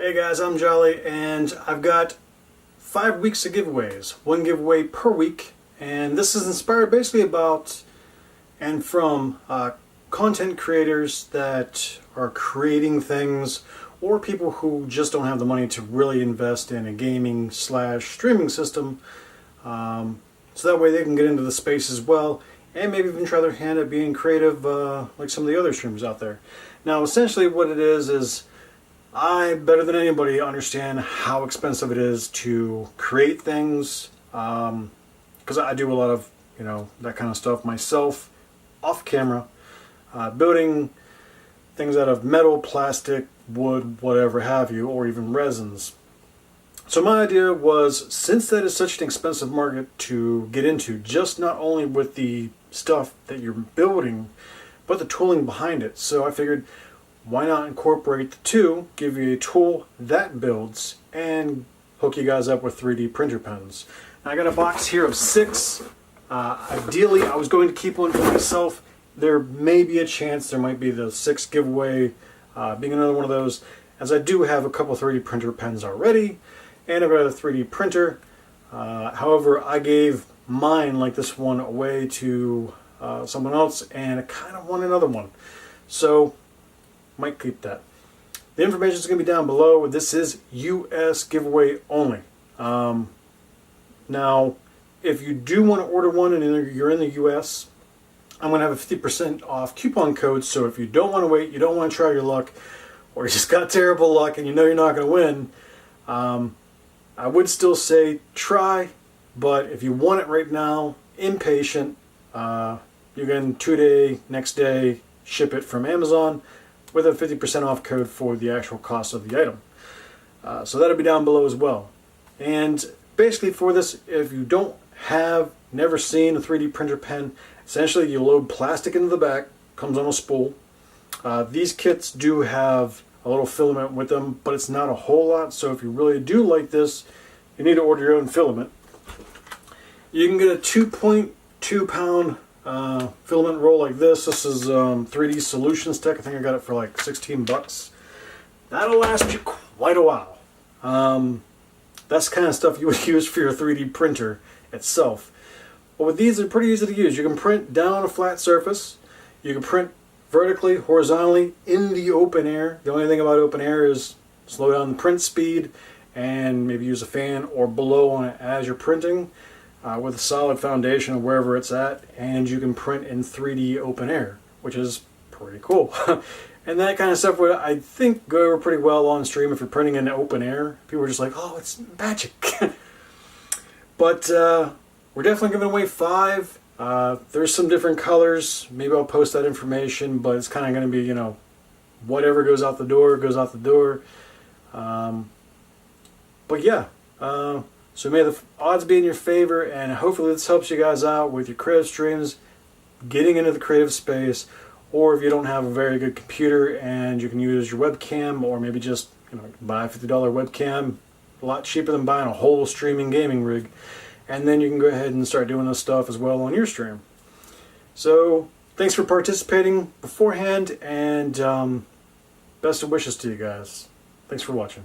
Hey guys, I'm Jolly, and I've got 5 weeks of giveaways, one giveaway per week, and this is inspired basically about and from content creators that are creating things, or people who just don't have the money to really invest in a gaming slash streaming system, so that way they can get into the space as well, and maybe even try their hand at being creative like some of the other streamers out there. Now essentially what it is I, better than anybody, understand how expensive it is to create things, because I do a lot of, that kind of stuff myself, off camera, building things out of metal, plastic, wood, whatever have you, or even resins. So my idea was, since that is such an expensive market to get into, just not only with the stuff that you're building, but the tooling behind it. So I figured, why not incorporate the two, give you a tool that builds, and hook you guys up with 3D printer pens. Now I got a box here of 6. Ideally, I was going to keep one for myself. There may be a chance there might be the 6 giveaway being another one of those, as I do have a couple 3D printer pens already, and I've got a 3D printer. However, I gave mine, like this one, away to someone else, and I kind of want another one. So might keep that. The information is going to be down below. This is US giveaway only. Now, if you do want to order one and you're in the US, I'm going to have a 50% off coupon code. So if you don't want to wait, you don't want to try your luck, or you just got terrible luck and you know you're not going to win, I would still say try. But if you want it right now, impatient, you can 2-day, next day, ship it from Amazon, with a 50% off code for the actual cost of the item. So that'll be down below as well. And basically for this, if you don't have, never seen a 3D printer pen, essentially you load plastic into the back, comes on a spool. These kits do have a little filament with them, but it's not a whole lot, so if you really do like this, you need to order your own filament. You can get a 2.2 pound filament roll like this. This is 3D Solutions Tech. I think I got it for like 16 bucks. That'll last you quite a while. That's the kind of stuff you would use for your 3D printer itself. But with these, they're pretty easy to use. You can print down a flat surface. You can print vertically, horizontally, in the open air. The only thing about open air is slow down the print speed and maybe use a fan or blow on it as you're printing. With a solid foundation of wherever it's at, and you can print in 3D open air, which is pretty cool. And that kind of stuff would, I think, go over pretty well on stream if you're printing in open air. People are just like, oh, it's magic. But we're definitely giving away 5. There's some different colors. Maybe I'll post that information, but it's kind of going to be, whatever goes out the door, goes out the door. But yeah. So may the odds be in your favor, and hopefully this helps you guys out with your creative streams, getting into the creative space, or if you don't have a very good computer and you can use your webcam, or maybe just buy a $50 webcam, a lot cheaper than buying a whole streaming gaming rig, and then you can go ahead and start doing this stuff as well on your stream. So thanks for participating beforehand, and best of wishes to you guys. Thanks for watching.